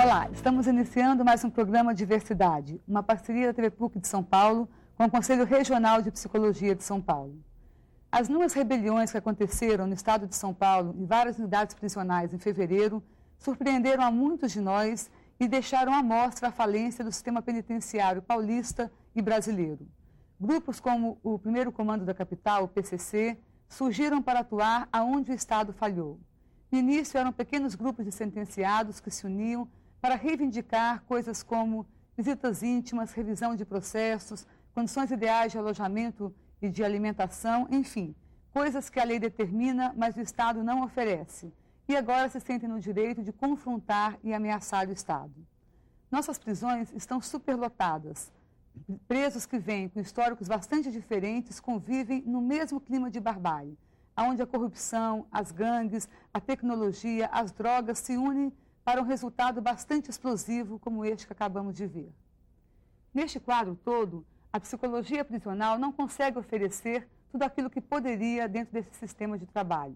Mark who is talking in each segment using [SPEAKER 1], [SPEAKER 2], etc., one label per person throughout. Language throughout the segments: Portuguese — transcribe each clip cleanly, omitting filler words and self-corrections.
[SPEAKER 1] Olá, estamos iniciando mais um programa Diversidade, uma parceria da TV PUC de São Paulo com o Conselho Regional de Psicologia de São Paulo. As inúmeras rebeliões que aconteceram no estado de São Paulo, em várias unidades prisionais em fevereiro, surpreenderam a muitos de nós e deixaram à mostra a falência do sistema penitenciário paulista e brasileiro. Grupos como o Primeiro Comando da Capital, o PCC, surgiram para atuar aonde o Estado falhou. No início eram pequenos grupos de sentenciados que se uniam para reivindicar coisas como visitas íntimas, revisão de processos, condições ideais de alojamento e de alimentação, enfim, coisas que a lei determina, mas o Estado não oferece. E agora se sentem no direito de confrontar e ameaçar o Estado. Nossas prisões estão superlotadas. Presos que vêm com históricos bastante diferentes convivem no mesmo clima de barbárie, onde a corrupção, as gangues, a tecnologia, as drogas se unem para um resultado bastante explosivo como este que acabamos de ver. Neste quadro todo, a psicologia prisional não consegue oferecer tudo aquilo que poderia dentro desse sistema de trabalho.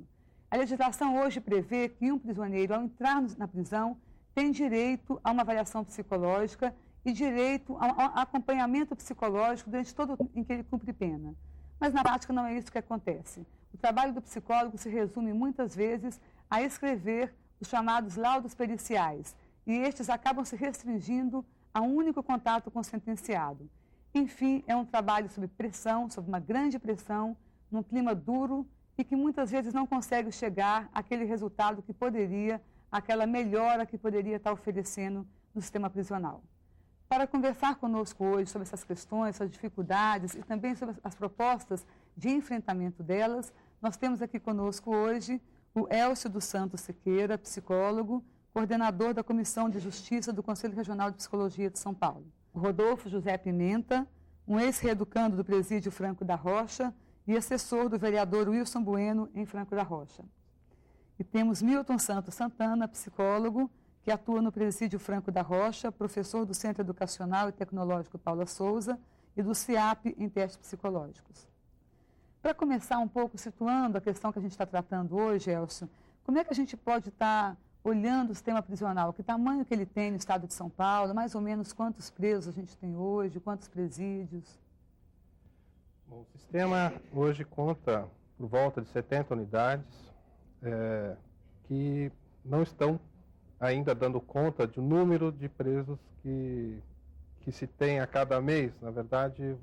[SPEAKER 1] A legislação hoje prevê que um prisioneiro, ao entrar na prisão, tem direito a uma avaliação psicológica e direito a um acompanhamento psicológico durante todo o em que ele cumpre pena. Mas na prática não é isso que acontece. O trabalho do psicólogo se resume muitas vezes a escrever os chamados laudos periciais, e estes acabam se restringindo a um único contato com o sentenciado. Enfim, é um trabalho sob pressão, sob uma grande pressão, num clima duro e que muitas vezes não consegue chegar àquele resultado que poderia, aquela melhora que poderia estar oferecendo no sistema prisional. Para conversar conosco hoje sobre essas questões, essas dificuldades e também sobre as propostas de enfrentamento delas, nós temos aqui conosco hoje o Elcio dos Santos Siqueira, psicólogo, coordenador da Comissão de Justiça do Conselho Regional de Psicologia de São Paulo. O Rodolfo José Pimenta, um ex-reeducando do Presídio Franco da Rocha e assessor do vereador Wilson Bueno em Franco da Rocha. E temos Milton Santos Santana, psicólogo, que atua no Presídio Franco da Rocha, professor do Centro Educacional e Tecnológico Paula Souza e do CIAP em testes psicológicos. Para começar um pouco, situando a questão que a gente está tratando hoje, Elcio, como é que a gente pode estar olhando o sistema prisional? Que tamanho que ele tem no estado de São Paulo? Mais ou menos quantos presos a gente tem hoje? Quantos presídios?
[SPEAKER 2] Bom, o sistema hoje conta por volta de 70 unidades que não estão ainda dando conta do número de presos que se tem a cada mês. Na verdade,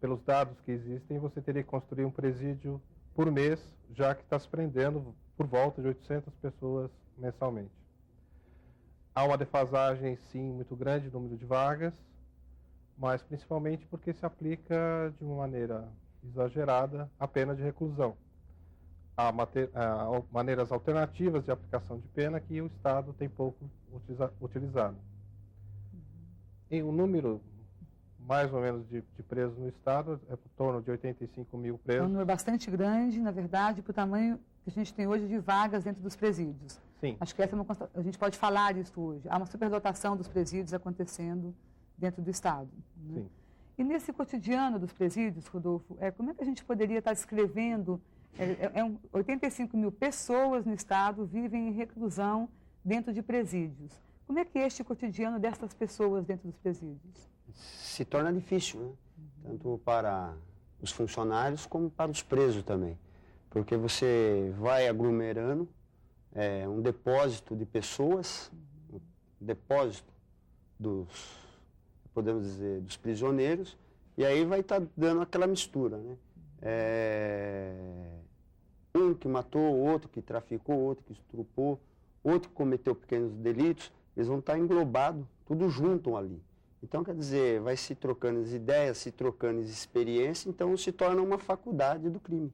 [SPEAKER 2] pelos dados que existem, você teria que construir um presídio por mês, já que está se prendendo por volta de 800 pessoas mensalmente. Há uma defasagem, sim, muito grande no número de vagas, mas principalmente porque se aplica de uma maneira exagerada a pena de reclusão. Há maneiras alternativas de aplicação de pena que o Estado tem pouco utilizado. Em um número mais ou menos de presos no Estado, é por torno de 85 mil presos. É um
[SPEAKER 1] número bastante grande, na verdade, para o tamanho que a gente tem hoje de vagas dentro dos presídios.
[SPEAKER 2] Sim.
[SPEAKER 1] Acho que a gente pode falar isso hoje. Há uma superlotação dos presídios acontecendo dentro do Estado. Né?
[SPEAKER 2] Sim.
[SPEAKER 1] E nesse cotidiano dos presídios, Rodolfo, como é que a gente poderia estar descrevendo 85 mil pessoas no Estado vivem em reclusão dentro de presídios. Como é que é este cotidiano dessas pessoas dentro dos presídios?
[SPEAKER 3] Se torna difícil, né? Tanto para os funcionários como para os presos também. Porque você vai aglomerando um depósito de pessoas, um depósito podemos dizer, dos prisioneiros, e aí vai estar dando aquela mistura, né? Um que matou, outro que traficou, outro que estrupou, outro que cometeu pequenos delitos, eles vão estar englobados, tudo junto ali. Então, quer dizer, vai se trocando as ideias, se trocando as experiências, então se torna uma faculdade do crime.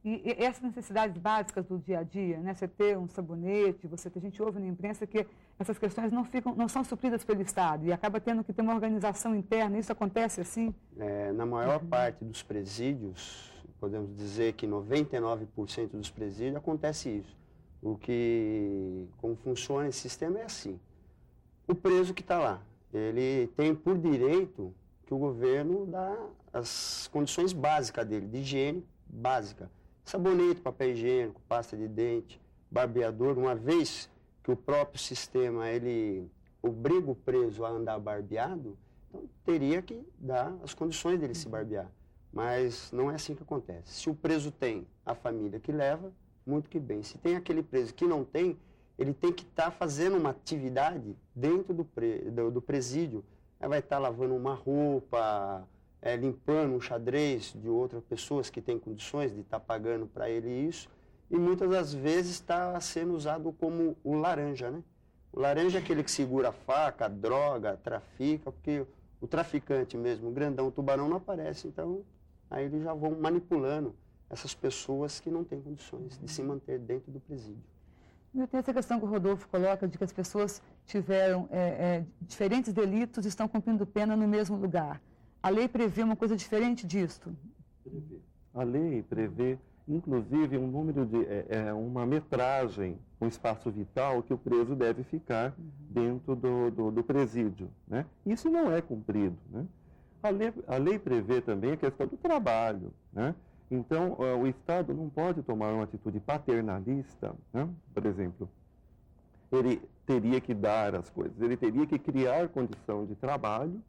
[SPEAKER 1] E essas necessidades básicas do dia a dia, né? Você ter um sabonete, a gente ouve na imprensa que essas questões não são supridas pelo Estado e acaba tendo que ter uma organização interna. Isso acontece assim?
[SPEAKER 3] Na maior parte dos presídios, podemos dizer que 99% dos presídios acontece isso. Como funciona esse sistema é assim. O preso que está lá, ele tem por direito que o governo dá as condições básicas dele, de higiene básica. Sabonete, papel higiênico, pasta de dente, barbeador. Uma vez que o próprio sistema ele obriga o preso a andar barbeado, então teria que dar as condições dele se barbear. Mas não é assim que acontece. Se o preso tem a família que leva, muito que bem. Se tem aquele preso que não tem, ele tem que estar fazendo uma atividade dentro do presídio. Aí vai estar lavando uma roupa, limpando um xadrez de outras pessoas que têm condições de estar pagando para ele isso. E muitas das vezes está sendo usado como o laranja, né? O laranja é aquele que segura a faca, a droga, trafica, porque o traficante mesmo, o grandão, o tubarão não aparece. Então, aí eles já vão manipulando essas pessoas que não têm condições de se manter dentro do presídio.
[SPEAKER 1] E tem essa questão que o Rodolfo coloca de que as pessoas tiveram diferentes delitos e estão cumprindo pena no mesmo lugar. A lei prevê uma coisa diferente disto?
[SPEAKER 4] A lei prevê, inclusive, um número de uma metragem, um espaço vital que o preso deve ficar dentro do presídio, né? Isso não é cumprido, né? A lei prevê também a questão do trabalho, né? Então, o Estado não pode tomar uma atitude paternalista, né? Por exemplo, ele teria que dar as coisas, ele teria que criar condição de trabalho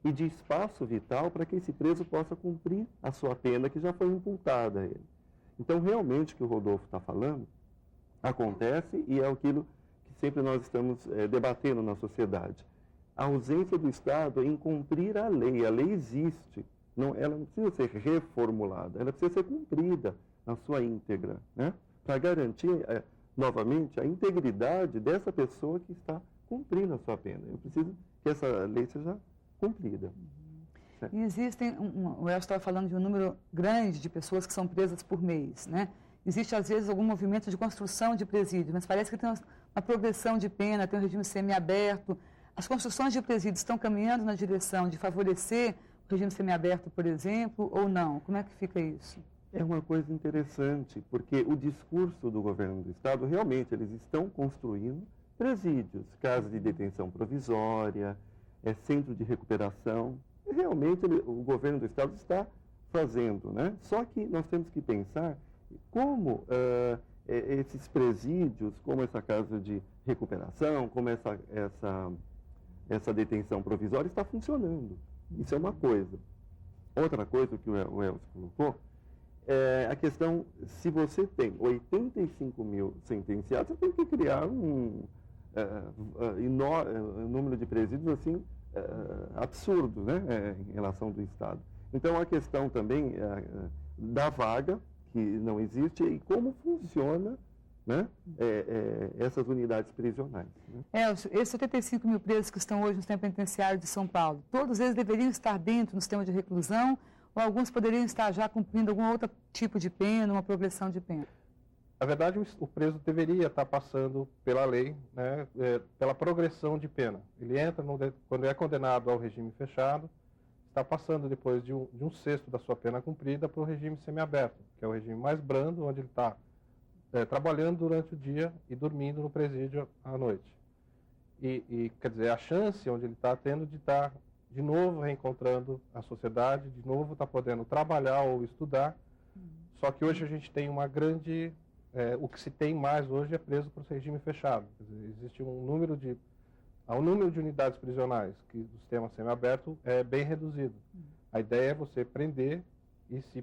[SPEAKER 4] e de espaço vital para que esse preso possa cumprir a sua pena que já foi imputada a ele. Então, realmente, o que o Rodolfo está falando acontece e é aquilo que sempre nós estamos debatendo na sociedade. A ausência do Estado em cumprir a lei. A lei existe. Ela não precisa ser reformulada, ela precisa ser cumprida na sua íntegra, né? Para garantir, novamente, a integridade dessa pessoa que está cumprindo a sua pena. Eu preciso que essa lei seja cumprida.
[SPEAKER 1] E existem, o Elcio estava falando de um número grande de pessoas que são presas por mês, né? Existe, às vezes, algum movimento de construção de presídio, mas parece que tem uma progressão de pena, tem um regime semiaberto. As construções de presídios estão caminhando na direção de favorecer o regime semiaberto, por exemplo, ou não? Como é que fica isso?
[SPEAKER 4] É uma coisa interessante, porque o discurso do governo do Estado, realmente, eles estão construindo presídios, casas de detenção provisória, centro de recuperação. Realmente, o governo do Estado está fazendo, né? Só que nós temos que pensar como esses presídios, como essa casa de recuperação, como essa detenção provisória está funcionando. Isso é uma coisa. Outra coisa que o Elcio colocou é a questão, se você tem 85 mil sentenciados, você tem que criar um número de presídios assim, absurdo, né, em relação do Estado. Então, a questão também da vaga, que não existe, e como funciona, né, essas unidades prisionais. Né?
[SPEAKER 1] Elcio, esses 75 mil presos que estão hoje no sistema penitenciário de São Paulo, todos eles deveriam estar dentro do sistema de reclusão ou alguns poderiam estar já cumprindo algum outro tipo de pena, uma progressão de pena?
[SPEAKER 2] Na verdade, o preso deveria estar passando pela lei, né, pela progressão de pena. Ele entra, quando é condenado ao regime fechado, está passando depois de um sexto da sua pena cumprida para o regime semiaberto, que é o regime mais brando, onde ele está trabalhando durante o dia e dormindo no presídio à noite. Quer dizer, a chance onde ele está tendo de estar de novo reencontrando a sociedade, de novo está podendo trabalhar ou estudar. Só que hoje a gente tem uma grande... o que se tem mais hoje é preso para o regime fechado. Quer dizer, existe o número de unidades prisionais do sistema semiaberto é bem reduzido. A ideia é você prender e se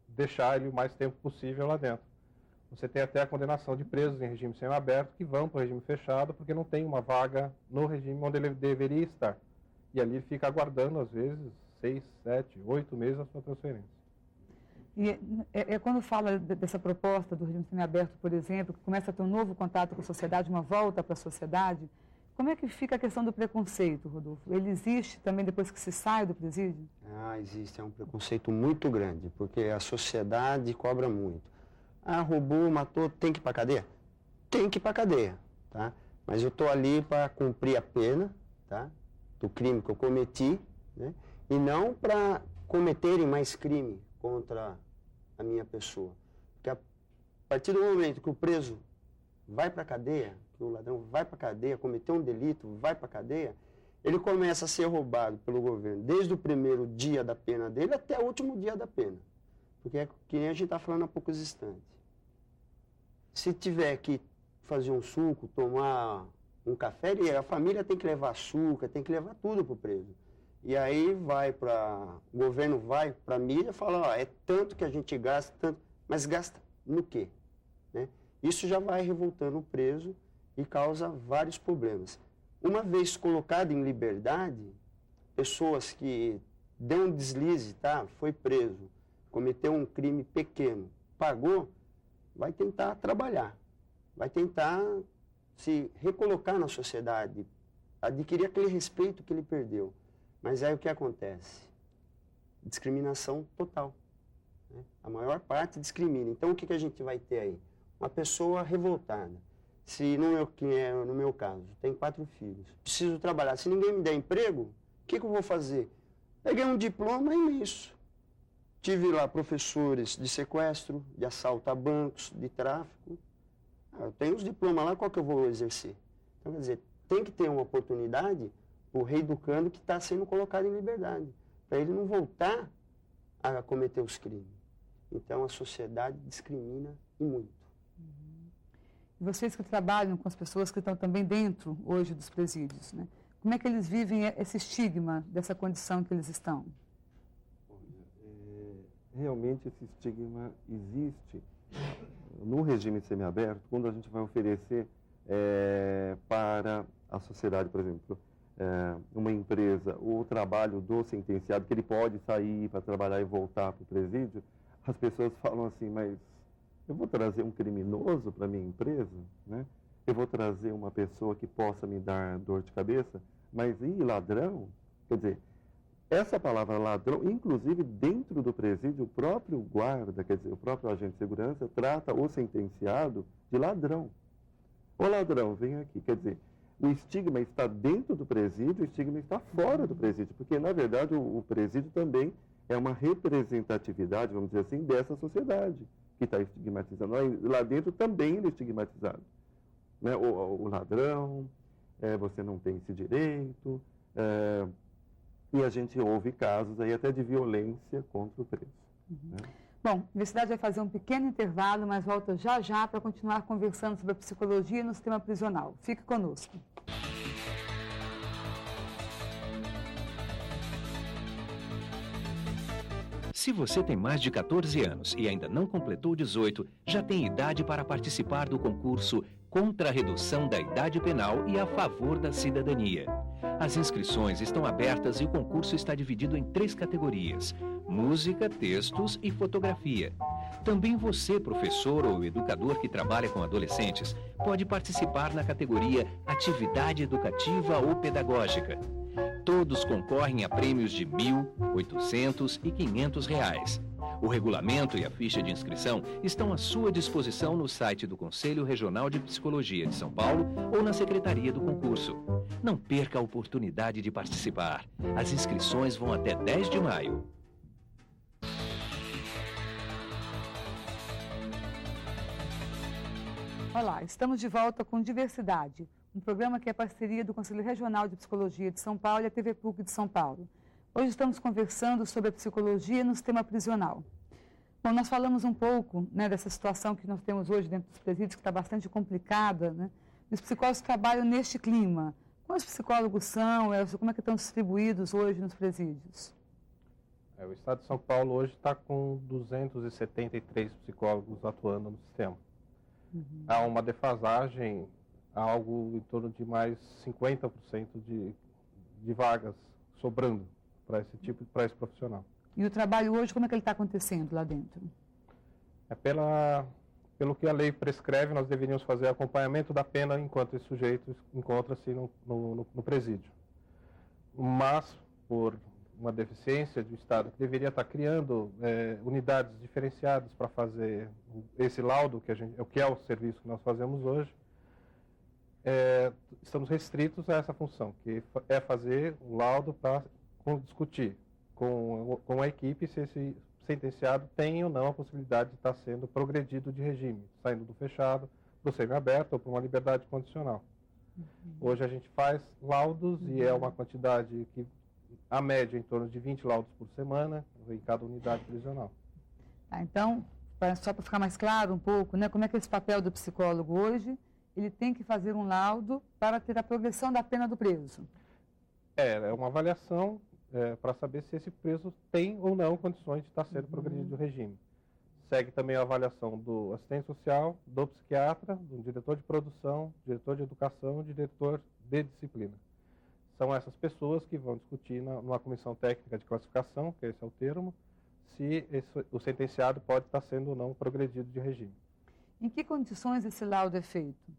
[SPEAKER 2] deixar ele o mais tempo possível lá dentro. Você tem até a condenação de presos em regime semiaberto que vão para o regime fechado porque não tem uma vaga no regime onde ele deveria estar. E ali ele fica aguardando, às vezes, 6, 7, 8 meses a sua transferência.
[SPEAKER 1] E quando fala dessa proposta do regime semiaberto, por exemplo, que começa a ter um novo contato com a sociedade, uma volta para a sociedade, como é que fica a questão do preconceito, Rodolfo? Ele existe também depois que se sai do presídio?
[SPEAKER 3] Existe, é um preconceito muito grande, porque a sociedade cobra muito. Roubou, matou, tem que ir para a cadeia? Tem que ir para a cadeia, tá? Mas eu estou ali para cumprir a pena, tá? Do crime que eu cometi, né? E não para cometerem mais crime contra a minha pessoa. Porque a partir do momento que o preso vai para a cadeia, que o ladrão vai para a cadeia, cometeu um delito, vai para a cadeia, ele começa a ser roubado pelo governo desde o primeiro dia da pena dele até o último dia da pena. Porque é que nem a gente está falando há poucos instantes. Se tiver que fazer um suco, tomar um café, e a família tem que levar açúcar, tem que levar tudo para o preso. E aí o governo vai para a mídia e fala, ó, é tanto que a gente gasta, tanto, mas gasta no quê? Né? Isso já vai revoltando o preso e causa vários problemas. Uma vez colocado em liberdade, pessoas que deu um deslize, tá? Foi preso, cometeu um crime pequeno, pagou, vai tentar trabalhar, vai tentar se recolocar na sociedade, adquirir aquele respeito que ele perdeu. Mas aí o que acontece? Discriminação total. Né? A maior parte discrimina. Então o que a gente vai ter aí? Uma pessoa revoltada. Se no meu caso, tenho 4 filhos, preciso trabalhar. Se ninguém me der emprego, o que eu vou fazer? Peguei um diploma imenso. Tive lá professores de sequestro, de assalto a bancos, de tráfico. Eu tenho os diplomas lá, qual que eu vou exercer? Então, quer dizer, tem que ter uma oportunidade para o reeducando que está sendo colocado em liberdade, para ele não voltar a cometer os crimes. Então, a sociedade discrimina e muito.
[SPEAKER 1] E vocês que trabalham com as pessoas que estão também dentro, hoje, dos presídios, né? Como é que eles vivem esse estigma dessa condição que eles estão?
[SPEAKER 4] Realmente, esse estigma existe no regime semiaberto, quando a gente vai oferecer para a sociedade, por exemplo, uma empresa, o trabalho do sentenciado, que ele pode sair para trabalhar e voltar para o presídio, as pessoas falam assim, mas eu vou trazer um criminoso para a minha empresa, né? Eu vou trazer uma pessoa que possa me dar dor de cabeça, mas e ladrão? Quer dizer, essa palavra ladrão, inclusive dentro do presídio, o próprio guarda, quer dizer, o próprio agente de segurança, trata o sentenciado de ladrão. Ô ladrão, vem aqui. Quer dizer, o estigma está dentro do presídio, o estigma está fora do presídio, porque, na verdade, o presídio também é uma representatividade, vamos dizer assim, dessa sociedade que está estigmatizando. Lá dentro também ele é estigmatizado. Né? O ladrão, você não tem esse direito, e a gente ouve casos aí até de violência contra o preso. Né?
[SPEAKER 1] Bom, a universidade vai fazer um pequeno intervalo, mas volta já já para continuar conversando sobre a psicologia no sistema prisional. Fique conosco.
[SPEAKER 5] Se você tem mais de 14 anos e ainda não completou 18, já tem idade para participar do concurso contra a redução da idade penal e a favor da cidadania. As inscrições estão abertas e o concurso está dividido em 3 categorias: música, textos e fotografia. Também você, professor ou educador que trabalha com adolescentes, pode participar na categoria atividade educativa ou pedagógica. Todos concorrem a prêmios de R$ 1.800 e R$ 500. O regulamento e a ficha de inscrição estão à sua disposição no site do Conselho Regional de Psicologia de São Paulo ou na Secretaria do Concurso. Não perca a oportunidade de participar. As inscrições vão até 10 de maio.
[SPEAKER 1] Olá, estamos de volta com Diversidade, um programa que é parceria do Conselho Regional de Psicologia de São Paulo e a TV PUC de São Paulo. Hoje estamos conversando sobre a psicologia no sistema prisional. Bom, nós falamos um pouco, né, dessa situação que nós temos hoje dentro dos presídios, que está bastante complicada, né? Os psicólogos trabalham neste clima. Quantos psicólogos são? Como é que estão distribuídos hoje nos presídios?
[SPEAKER 2] O Estado de São Paulo hoje está com 273 psicólogos atuando no sistema. Há uma defasagem, algo em torno de mais 50% de vagas sobrando para esse profissional.
[SPEAKER 1] E o trabalho hoje, como é que ele está acontecendo lá dentro?
[SPEAKER 2] Pelo que a lei prescreve, nós deveríamos fazer acompanhamento da pena enquanto esse sujeito encontra-se no presídio. Mas, por uma deficiência do Estado, que deveria estar criando unidades diferenciadas para fazer esse laudo, que é o serviço que nós fazemos hoje, estamos restritos a essa função, que é fazer o laudo para discutir com a equipe se esse sentenciado tem ou não a possibilidade de estar sendo progredido de regime, saindo do fechado para o semiaberto ou para uma liberdade condicional. Hoje a gente faz laudos e é uma quantidade que, a média, em torno de 20 laudos por semana em cada unidade prisional.
[SPEAKER 1] Então, só para ficar mais claro um pouco, né, como é que é esse papel do psicólogo hoje ele tem que fazer um laudo para ter a progressão da pena do preso.
[SPEAKER 2] É uma avaliação para saber se esse preso tem ou não condições de estar sendo progredido do regime. Segue também a avaliação do assistente social, do psiquiatra, do diretor de produção, diretor de educação e diretor de disciplina. São essas pessoas que vão discutir numa comissão técnica de classificação, que esse é o termo, se o sentenciado pode estar sendo ou não progredido de regime.
[SPEAKER 1] Em que condições esse laudo é feito?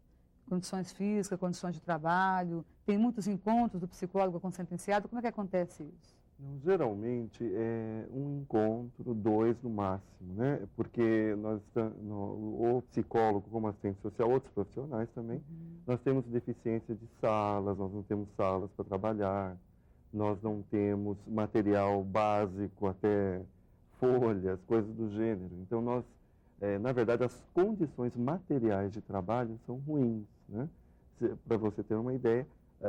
[SPEAKER 1] Condições físicas, condições de trabalho? Tem muitos encontros do psicólogo com o sentenciado? Como é que acontece isso?
[SPEAKER 4] Não, geralmente é um encontro, 2 no máximo, né? Porque o psicólogo, como assistente social, outros profissionais também, nós temos deficiência de salas, nós não temos salas para trabalhar, nós não temos material básico, até folhas, coisas do gênero. Então, na verdade, as condições materiais de trabalho são ruins, né? Para você ter uma ideia,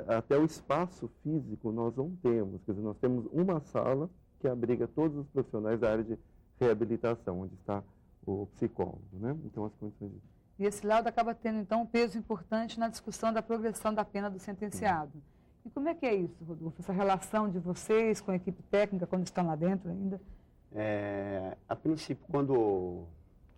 [SPEAKER 4] até o espaço físico nós não temos. Quer dizer, nós temos uma sala que abriga todos os profissionais da área de reabilitação, onde está o psicólogo, né? Então, as condições de...
[SPEAKER 1] E esse laudo acaba tendo, então, um peso importante na discussão da progressão da pena do sentenciado. E como é que é isso, Rodolfo? Essa relação de vocês com a equipe técnica, quando estão lá dentro ainda?
[SPEAKER 3] A princípio, quando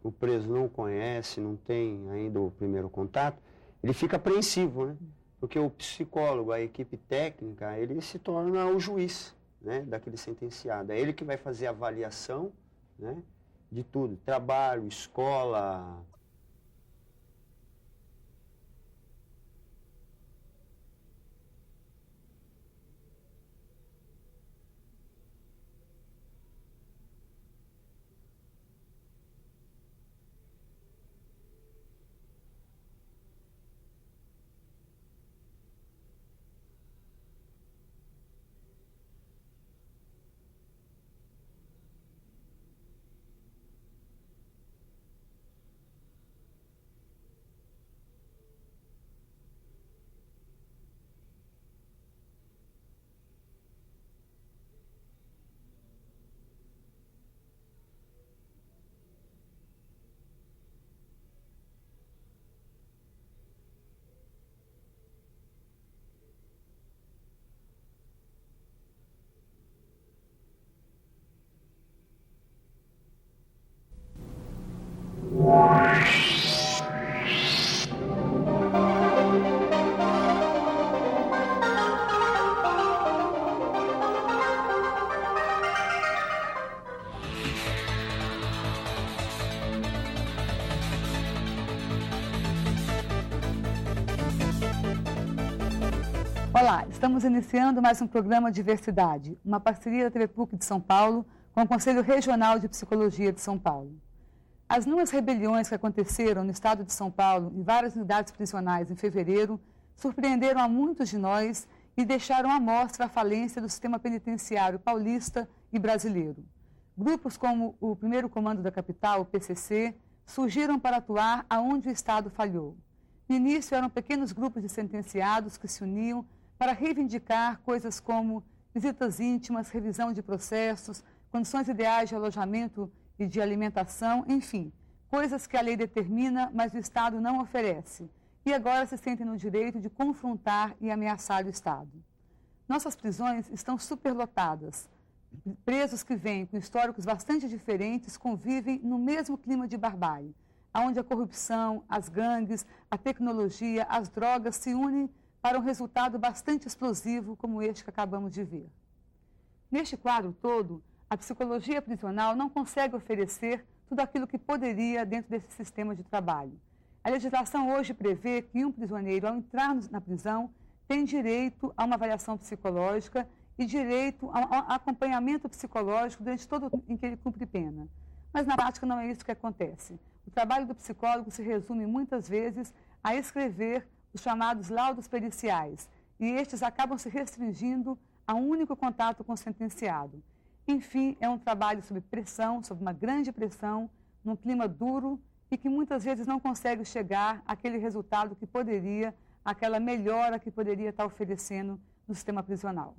[SPEAKER 3] o preso não conhece, não tem ainda o primeiro contato, ele fica apreensivo, né? Porque o psicólogo, a equipe técnica, ele se torna o juiz, né, daquele sentenciado. É ele que vai fazer a avaliação, né, de tudo, trabalho, escola.
[SPEAKER 1] Olá, estamos iniciando mais um programa Diversidade, uma parceria da TV PUC de São Paulo com o Conselho Regional de Psicologia de São Paulo. As inúmeras rebeliões que aconteceram no estado de São Paulo em várias unidades prisionais em fevereiro surpreenderam a muitos de nós e deixaram à mostra a falência do sistema penitenciário paulista e brasileiro. Grupos como o Primeiro Comando da Capital, o PCC, surgiram para atuar aonde o Estado falhou. No início eram pequenos grupos de sentenciados que se uniam para reivindicar coisas como visitas íntimas, revisão de processos, condições ideais de alojamento e de alimentação, enfim, coisas que a lei determina, mas o Estado não oferece. E agora se sentem no direito de confrontar e ameaçar o Estado. Nossas prisões estão superlotadas. Presos que vêm com históricos bastante diferentes convivem no mesmo clima de barbárie, onde a corrupção, as gangues, a tecnologia, as drogas se unem para um resultado bastante explosivo como este que acabamos de ver. Neste quadro todo, a psicologia prisional não consegue oferecer tudo aquilo que poderia dentro desse sistema de trabalho. A legislação hoje prevê que um prisioneiro, ao entrar na prisão, tem direito a uma avaliação psicológica e direito a um acompanhamento psicológico durante todo o tempo em que ele cumpre pena. Mas na prática não é isso que acontece. O trabalho do psicólogo se resume muitas vezes a escrever os chamados laudos periciais, e estes acabam se restringindo a um único contato com o sentenciado. Enfim, é um trabalho sob pressão, sob uma grande pressão, num clima duro e que muitas vezes não consegue chegar àquele resultado que poderia, aquela melhora que poderia estar oferecendo no sistema prisional.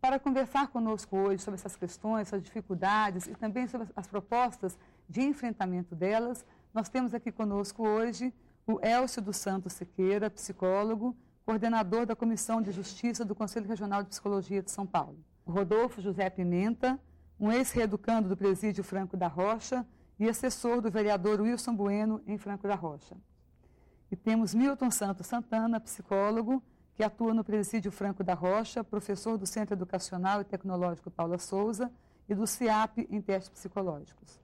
[SPEAKER 1] Para conversar conosco hoje sobre essas questões, essas dificuldades e também sobre as propostas de enfrentamento delas, nós temos aqui conosco hoje o Elcio dos Santos Siqueira, psicólogo, coordenador da Comissão de Justiça do Conselho Regional de Psicologia de São Paulo. O Rodolfo José Pimenta, um ex-reeducando do Presídio Franco da Rocha e assessor do vereador Wilson Bueno em Franco da Rocha. E temos Milton Santos Santana, psicólogo, que atua no Presídio Franco da Rocha, professor do Centro Educacional e Tecnológico Paula Souza e do CIAP em testes psicológicos.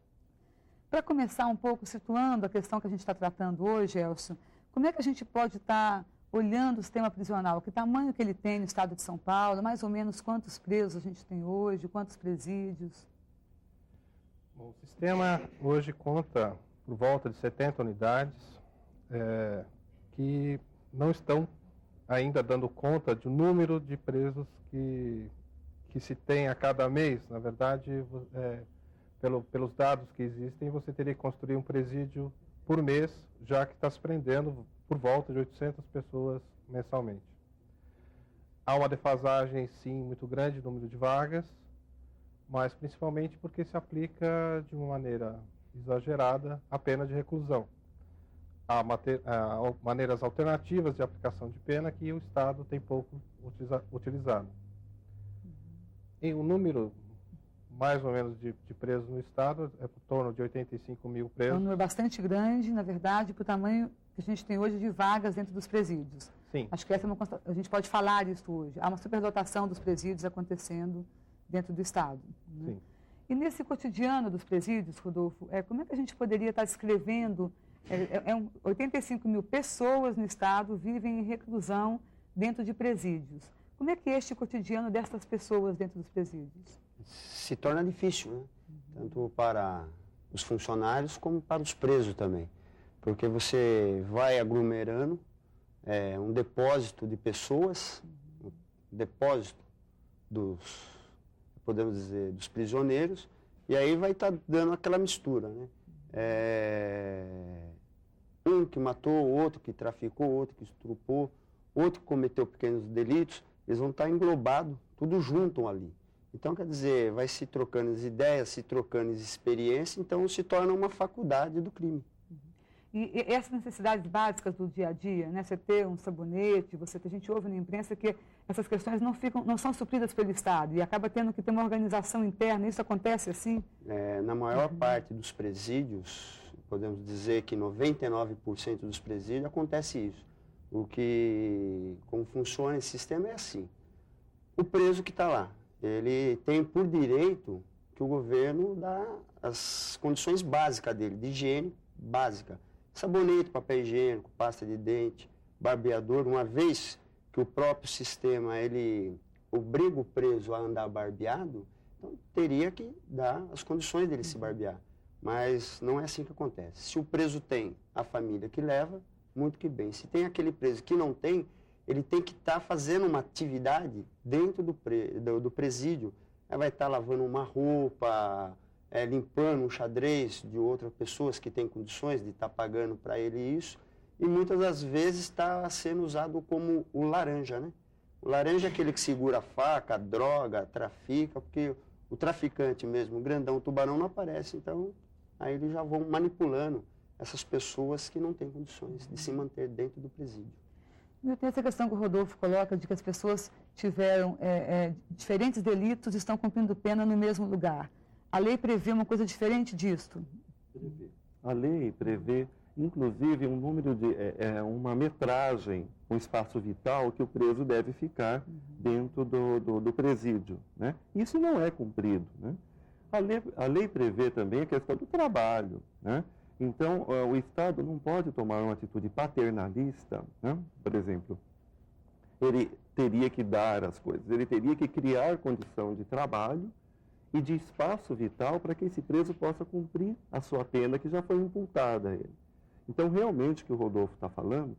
[SPEAKER 1] Para começar um pouco, situando a questão que a gente está tratando hoje, Elcio, como é que a gente pode estar olhando o sistema prisional? Que tamanho que ele tem no estado de São Paulo? Mais ou menos quantos presos a gente tem hoje? Quantos presídios?
[SPEAKER 2] Bom, o sistema hoje conta por volta de 70 unidades que não estão ainda dando conta do número de presos que se tem a cada mês. Na verdade, pelos dados que existem, você teria que construir um presídio por mês, já que está se prendendo por volta de 800 pessoas mensalmente. Há uma defasagem, sim, muito grande no número de vagas, mas principalmente porque se aplica de uma maneira exagerada a pena de reclusão. Há maneiras alternativas de aplicação de pena que o Estado tem pouco utilizado. Em um número mais ou menos de presos no Estado, é por torno de 85 mil presos.
[SPEAKER 1] É um número bastante grande, na verdade, para o tamanho que a gente tem hoje de vagas dentro dos presídios.
[SPEAKER 2] Sim.
[SPEAKER 1] Acho que a gente pode falar isso hoje. Há uma superlotação dos presídios acontecendo dentro do Estado. Né?
[SPEAKER 2] Sim.
[SPEAKER 1] E nesse cotidiano dos presídios, Rodolfo, como é que a gente poderia estar descrevendo 85 mil pessoas no Estado vivem em reclusão dentro de presídios. Como é que é este cotidiano dessas pessoas dentro dos presídios?
[SPEAKER 3] Se torna difícil, né? Tanto para os funcionários como para os presos também. Porque você vai aglomerando um depósito de pessoas, um depósito podemos dizer, dos prisioneiros, e aí vai estar dando aquela mistura, né? Um que matou, outro que traficou, outro que estrupou, outro que cometeu pequenos delitos, eles vão estar englobados, tudo junto ali. Então, quer dizer, vai se trocando as ideias, se trocando as experiências, então se torna uma faculdade do crime.
[SPEAKER 1] E essas necessidades básicas do dia a dia, né? Você ter um sabonete, a gente ouve na imprensa que essas questões não são supridas pelo Estado e acaba tendo que ter uma organização interna. Isso acontece assim?
[SPEAKER 3] Na maior parte dos presídios, podemos dizer que 99% dos presídios acontece isso. Como funciona esse sistema é assim. O preso que está lá, ele tem por direito que o governo dá as condições básicas dele, de higiene básica. Sabonete, papel higiênico, pasta de dente, barbeador. Uma vez que o próprio sistema ele obriga o preso a andar barbeado, então teria que dar as condições dele se barbear. Mas não é assim que acontece. Se o preso tem a família que leva, muito que bem. Se tem aquele preso que não tem, ele tem que estar fazendo uma atividade dentro do presídio. Aí vai estar lavando uma roupa, limpando um xadrez de outras pessoas que têm condições de estar pagando para ele isso. E muitas das vezes está sendo usado como o laranja, né? O laranja é aquele que segura a faca, a droga, trafica, porque o traficante mesmo, o grandão, o tubarão não aparece. Então, aí eles já vão manipulando essas pessoas que não têm condições de se manter dentro do presídio.
[SPEAKER 1] Tem essa questão que o Rodolfo coloca de que as pessoas tiveram diferentes delitos e estão cumprindo pena no mesmo lugar. A lei prevê uma coisa diferente disto?
[SPEAKER 4] A lei prevê, inclusive, um número de uma metragem, um espaço vital que o preso deve ficar dentro do presídio, né? Isso não é cumprido, né? A lei prevê também a questão do trabalho, né? Então, o Estado não pode tomar uma atitude paternalista, né? Por exemplo, ele teria que dar as coisas, ele teria que criar condição de trabalho e de espaço vital para que esse preso possa cumprir a sua pena que já foi imputada a ele. Então, realmente, o que o Rodolfo está falando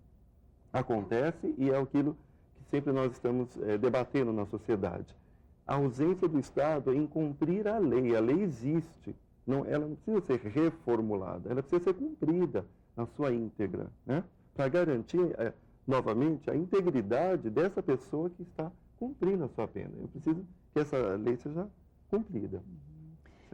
[SPEAKER 4] acontece e é aquilo que sempre nós estamos debatendo na sociedade. A ausência do Estado em cumprir a lei. A lei existe. Ela não precisa ser reformulada, ela precisa ser cumprida na sua íntegra, né? Para garantir, novamente, a integridade dessa pessoa que está cumprindo a sua pena. Eu preciso que essa lei seja cumprida.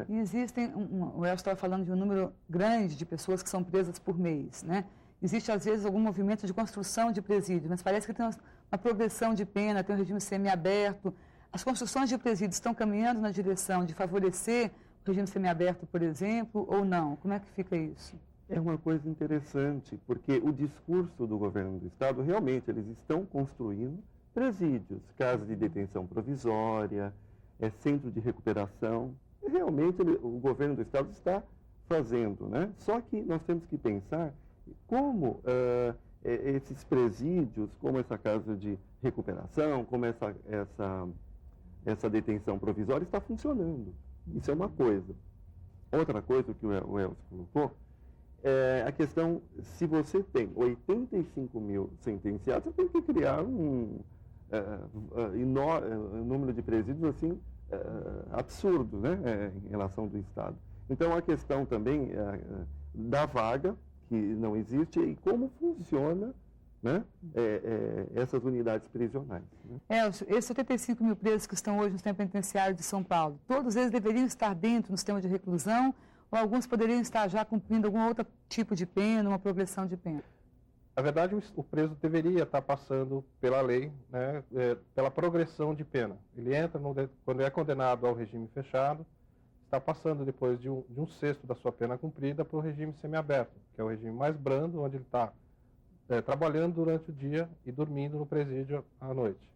[SPEAKER 1] E existem, o Elcio estava falando de um número grande de pessoas que são presas por mês, né? existe às vezes algum movimento de construção de presídios, mas parece que tem uma progressão de pena, tem um regime semiaberto. As construções de presídios estão caminhando na direção de favorecer o regime semiaberto, por exemplo, ou não? Como é que fica isso?
[SPEAKER 4] É uma coisa interessante, porque o discurso do governo do Estado, realmente, eles estão construindo presídios, casas de detenção provisória, centro de recuperação. Realmente, o governo do Estado está fazendo, né? Só que nós temos que pensar como esses presídios, como essa casa de recuperação, como essa detenção provisória está funcionando. Isso é uma coisa. Outra coisa que o Elcio colocou é a questão, se você tem 85 mil sentenciados, você tem que criar um número de presídios assim, absurdo, né, em relação do Estado. Então, a questão também da vaga, que não existe, e como funciona, né, essas unidades prisionais. Né?
[SPEAKER 1] Esses 75 mil presos que estão hoje no sistema penitenciário de São Paulo, todos eles deveriam estar dentro do sistema de reclusão, ou alguns poderiam estar já cumprindo algum outro tipo de pena, uma progressão de pena?
[SPEAKER 2] Na verdade, o preso deveria estar passando pela lei, né, pela progressão de pena. Ele entra, quando é condenado ao regime fechado, está passando depois de um sexto da sua pena cumprida para o regime semiaberto, que é o regime mais brando, onde ele está trabalhando durante o dia e dormindo no presídio à noite.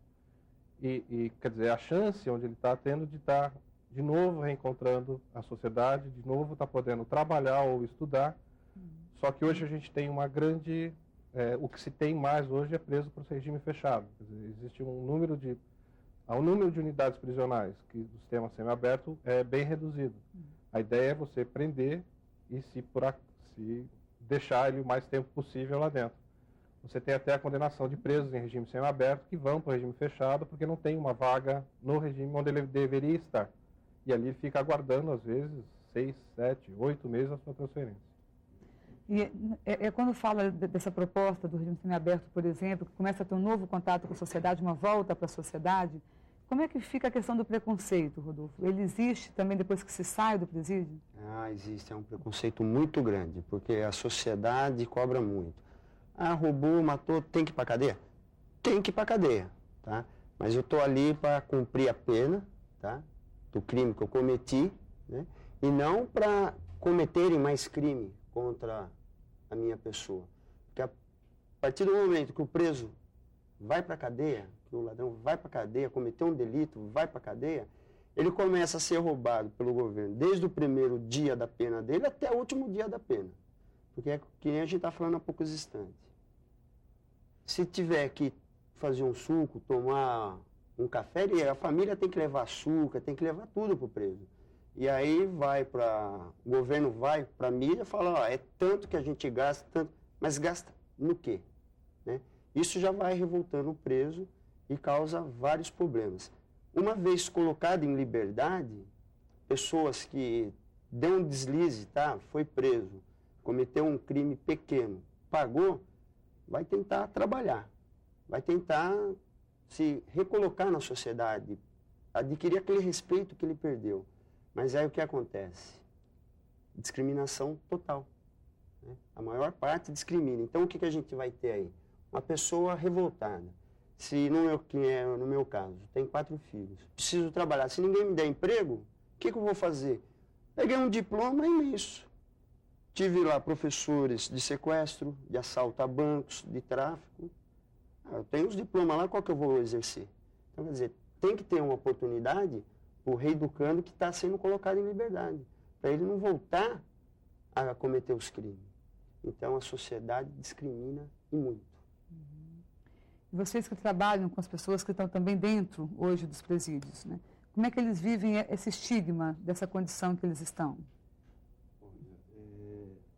[SPEAKER 2] Quer dizer, a chance onde ele está tendo de estar de novo reencontrando a sociedade, de novo está podendo trabalhar ou estudar. Só que hoje a gente tem uma grande... o que se tem mais hoje é preso para o regime fechado. Quer dizer, existe o número de unidades prisionais do sistema semiaberto é bem reduzido. A ideia é você prender e se deixar ele o mais tempo possível lá dentro. Você tem até a condenação de presos em regime semiaberto que vão para o regime fechado porque não tem uma vaga no regime onde ele deveria estar. E ali ele fica aguardando, às vezes, 6, 7, 8 meses a sua transferência.
[SPEAKER 1] E quando fala dessa proposta do regime semiaberto, por exemplo, que começa a ter um novo contato com a sociedade, uma volta para a sociedade, como é que fica a questão do preconceito, Rodolfo? Ele existe também depois que se sai do presídio?
[SPEAKER 3] Existe, é um preconceito muito grande, porque a sociedade cobra muito. Roubou, matou, tem que ir para a cadeia? Tem que ir para a cadeia, tá? Mas eu estou ali para cumprir a pena, tá? Do crime que eu cometi, né? E não para cometerem mais crime contra a minha pessoa. Porque a partir do momento que o preso vai para a cadeia, que o ladrão vai para a cadeia, cometeu um delito, vai para a cadeia, ele começa a ser roubado pelo governo desde o primeiro dia da pena dele até o último dia da pena. Porque é que nem a gente está falando há poucos instantes. Se tiver que fazer um suco, tomar um café, a família tem que levar açúcar, tem que levar tudo para o preso. E aí o governo vai para a mídia e fala, é tanto que a gente gasta, tanto, mas gasta no quê? Né? Isso já vai revoltando o preso e causa vários problemas. Uma vez colocado em liberdade, pessoas que deu um deslize, foi preso, cometeu um crime pequeno, pagou, vai tentar trabalhar, vai tentar se recolocar na sociedade, adquirir aquele respeito que ele perdeu. Mas aí o que acontece? Discriminação total. Né? A maior parte discrimina. Então o que a gente vai ter aí? Uma pessoa revoltada. Se no meu caso, tenho 4 filhos, preciso trabalhar. Se ninguém me der emprego, o que eu vou fazer? Peguei um diploma imenso. Tive lá professores de sequestro, de assalto a bancos, de tráfico. Eu tenho os diplomas lá, qual que eu vou exercer? Então, quer dizer, tem que ter uma oportunidade o reeducando que está sendo colocado em liberdade, para ele não voltar a cometer os crimes. Então, a sociedade discrimina e muito.
[SPEAKER 1] E vocês que trabalham com as pessoas que estão também dentro, hoje, dos presídios, né? Como é que eles vivem esse estigma dessa condição que eles estão?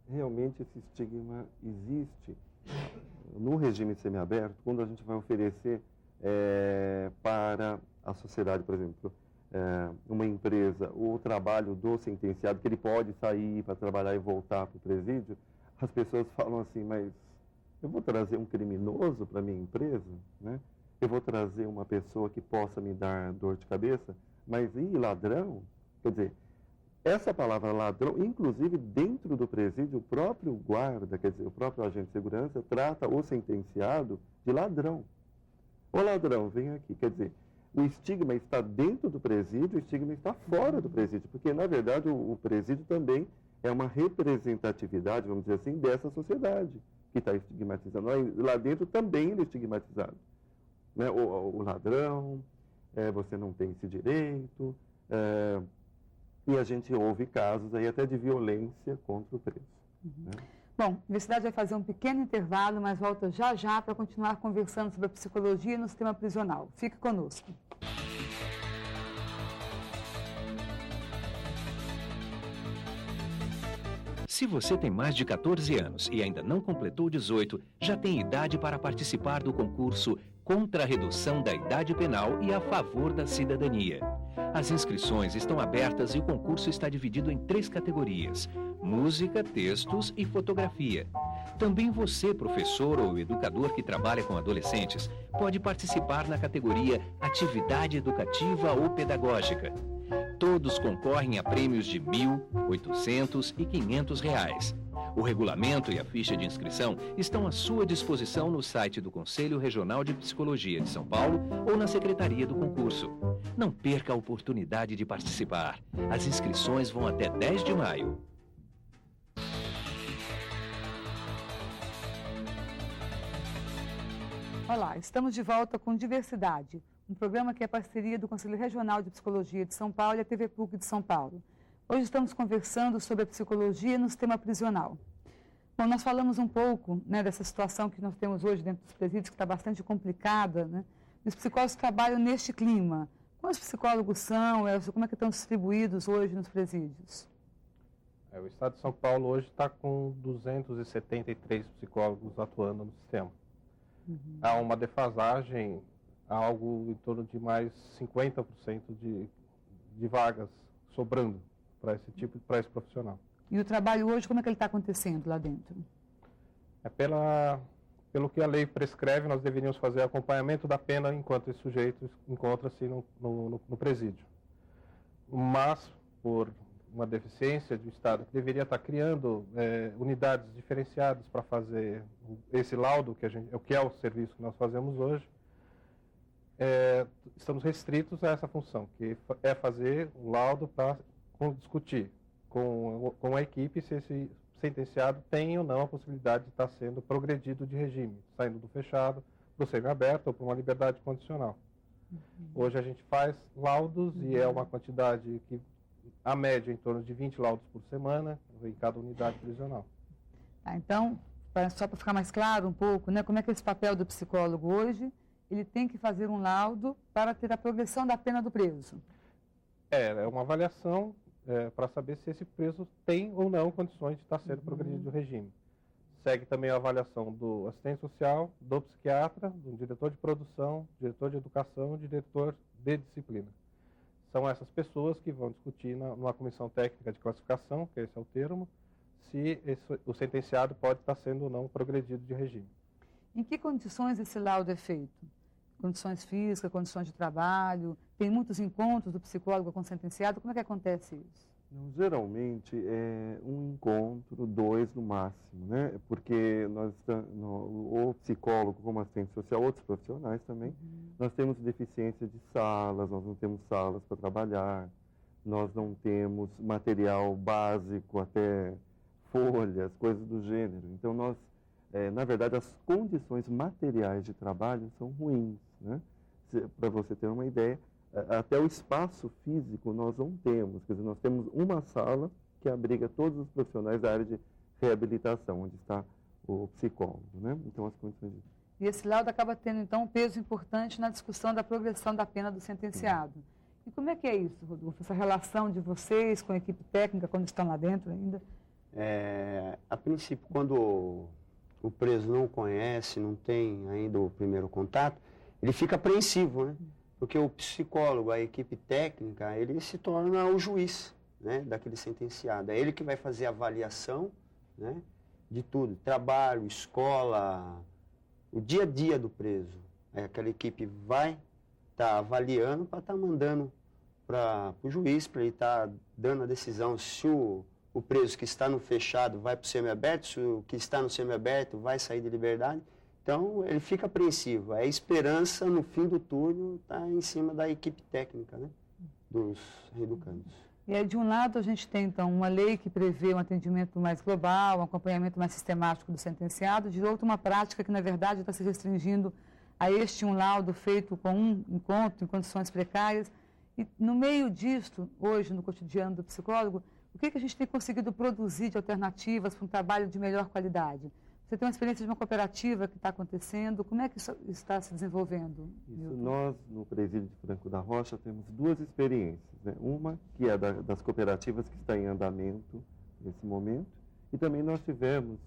[SPEAKER 4] Realmente, esse estigma existe no regime semiaberto, quando a gente vai oferecer para a sociedade, por exemplo, uma empresa, o trabalho do sentenciado, que ele pode sair para trabalhar e voltar para o presídio, as pessoas falam assim, mas eu vou trazer um criminoso para a minha empresa, né? Eu vou trazer uma pessoa que possa me dar dor de cabeça, mas e ladrão? Quer dizer, essa palavra ladrão, inclusive dentro do presídio, o próprio guarda, quer dizer, o próprio agente de segurança, trata o sentenciado de ladrão. Ô ladrão, vem aqui. Quer dizer, o estigma está dentro do presídio, o estigma está fora do presídio, porque, na verdade, o presídio também é uma representatividade, vamos dizer assim, dessa sociedade que está estigmatizando. Lá dentro também ele é estigmatizado. Né? O ladrão, você não tem esse direito, e a gente ouve casos aí até de violência contra o preso. Né?
[SPEAKER 1] Bom, a universidade vai fazer um pequeno intervalo, mas volta já já para continuar conversando sobre a psicologia no sistema prisional. Fique conosco.
[SPEAKER 5] Se você tem mais de 14 anos e ainda não completou 18, já tem idade para participar do concurso contra a redução da idade penal e a favor da cidadania. As inscrições estão abertas e o concurso está dividido em 3 categorias: música, textos e fotografia. Também você, professor ou educador que trabalha com adolescentes, pode participar na categoria atividade educativa ou pedagógica. Todos concorrem a prêmios de R$ 1.800 e R$ 500. O regulamento e a ficha de inscrição estão à sua disposição no site do Conselho Regional de Psicologia de São Paulo ou na Secretaria do Concurso. Não perca a oportunidade de participar. As inscrições vão até 10 de maio.
[SPEAKER 1] Olá, estamos de volta com Diversidade, um programa que é parceria do Conselho Regional de Psicologia de São Paulo e a TV PUC de São Paulo. Hoje estamos conversando sobre a psicologia no sistema prisional. Bom, nós falamos um pouco, né, dessa situação que nós temos hoje dentro dos presídios, que está bastante complicada, né? E os psicólogos trabalham neste clima. Quantos psicólogos são, Elcio? Como é que estão distribuídos hoje nos presídios?
[SPEAKER 2] O Estado de São Paulo hoje está com 273 psicólogos atuando no sistema. Há uma defasagem, algo em torno de mais 50% de vagas sobrando para esse profissional.
[SPEAKER 1] E o trabalho hoje, como é que ele está acontecendo lá dentro?
[SPEAKER 2] Pelo que a lei prescreve, nós deveríamos fazer acompanhamento da pena enquanto esse sujeito encontra-se no presídio. Mas, por uma deficiência do Estado, que deveria estar criando unidades diferenciadas para fazer esse laudo, que é o serviço que nós fazemos hoje, estamos restritos a essa função, que é fazer o laudo para discutir com a equipe se esse sentenciado tem ou não a possibilidade de estar sendo progredido de regime, saindo do fechado para o semiaberto ou para uma liberdade condicional. Hoje a gente faz laudos e é uma quantidade que, a média, em torno de 20 laudos por semana em cada unidade prisional.
[SPEAKER 1] Então, só para ficar mais claro um pouco, né, como é que é esse papel do psicólogo hoje? Ele tem que fazer um laudo para ter a progressão da pena do preso. É
[SPEAKER 2] uma avaliação para saber se esse preso tem ou não condições de estar sendo progredido do regime. Segue também a avaliação do assistente social, do psiquiatra, do diretor de produção, diretor de educação e diretor de disciplina. São essas pessoas que vão discutir numa comissão técnica de classificação, que esse é o termo, se o sentenciado pode estar sendo ou não progredido de regime.
[SPEAKER 1] Em que condições esse laudo é feito? Condições físicas, condições de trabalho? Tem muitos encontros do psicólogo com o sentenciado? Como é que acontece isso?
[SPEAKER 4] Geralmente é um encontro, 2 no máximo, né? Porque o psicólogo, como assistente social, outros profissionais também, nós temos deficiência de salas, nós não temos salas para trabalhar, nós não temos material básico, até folhas, coisas do gênero. Então, na verdade, as condições materiais de trabalho são ruins, né? Para você ter uma ideia, até o espaço físico nós não temos. Quer dizer, nós temos uma sala que abriga todos os profissionais da área de reabilitação, onde está o psicólogo, né? Então, as condições de...
[SPEAKER 1] E esse laudo acaba tendo, então, um peso importante na discussão da progressão da pena do sentenciado. E como é que é isso, Rodolfo? Essa relação de vocês com a equipe técnica, quando estão lá dentro ainda?
[SPEAKER 3] A princípio, quando o preso não conhece, não tem ainda o primeiro contato, ele fica apreensivo, né? Porque o psicólogo, a equipe técnica, ele se torna o juiz, né, daquele sentenciado. É ele que vai fazer a avaliação, né, de tudo, trabalho, escola, o dia a dia do preso. Aquela equipe vai estar avaliando para estar mandando para o juiz, para ele estar dando a decisão se o preso que está no fechado vai para o semiaberto, se o que está no semiaberto vai sair de liberdade. Então, ele fica apreensivo. A esperança, no fim do turno, está em cima da equipe técnica, né, dos reeducandos.
[SPEAKER 1] E aí, de um lado, a gente tem, então, uma lei que prevê um atendimento mais global, um acompanhamento mais sistemático do sentenciado, de outro, uma prática que, na verdade, está se restringindo a um laudo feito com um encontro em condições precárias. E, no meio disto, hoje, no cotidiano do psicólogo, o que a gente tem conseguido produzir de alternativas para um trabalho de melhor qualidade? Você tem uma experiência de uma cooperativa que está acontecendo, como é que isso está se desenvolvendo?
[SPEAKER 4] Isso, nós, no Presídio de Franco da Rocha, temos duas experiências, né? Uma que é das cooperativas que está em andamento nesse momento, e também nós tivemos